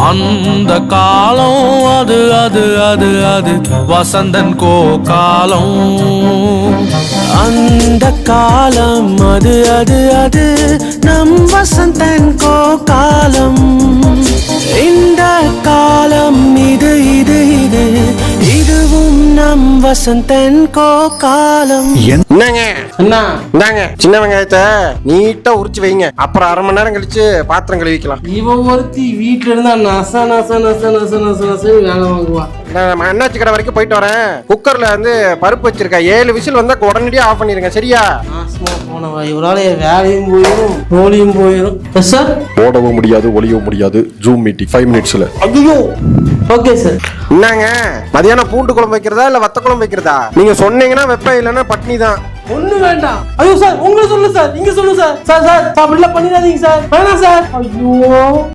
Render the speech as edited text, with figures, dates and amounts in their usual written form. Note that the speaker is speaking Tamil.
அந்த காலம் அது அது அது அது வசந்தன் கோ காலம். அந்த காலம் அது அது அது நம் வசந்தன் கோ காலம். இந்த காலம் இது இது இது இதுவும் நம் வசந்தன் கோ காலம். என்னங்க என்ன இந்தாங்க சின்ன வெங்காயத்தை நீட்டா உரிச்சு வைங்க. அப்புறம் அரை மணி நேரம் கழிச்சு பாத்திரம் கழுவிக்கலாம். இவன் ஒருத்தி வீட்டுல இருந்தா நச நச நச நச நச நச வேலை வாங்குவா. நான் அண்ணாச்சி கடை வரைக்கும் போயிட்டு வரேன். குக்கர்ல வந்து பருப்பு வச்சிருக்கேன். 7 விசில் வந்தா உடனடியா ஆஃப் பண்ணிருங்க. சரியா? போனவா இவரால வேலையும் போயிடும் ஒளியும் போயிடும். சார் ஓடவும் முடியாது ஒளியவும் முடியாது. ஜூம் மீட்டிங் 5 மினிட்ஸ்ல. ஐயோ ஓகே சார். என்னங்க மதியானம் பூண்டு குழம்பு வைக்கிறதா இல்ல வத்த குழம்பு வைக்கிறதா? நீங்க சொன்னீங்கன்னா வெப்ப இல்லைன்னா பட்னி தான். ஒண்ணு வேண்டாம். ஐயோ சார் உங்களை சொல்லு சார், இங்க சொல்லு சார். சார் சார் அப்படிலாம் பண்ணிடாதீங்க சார், வேணாம் சார். ஐயோ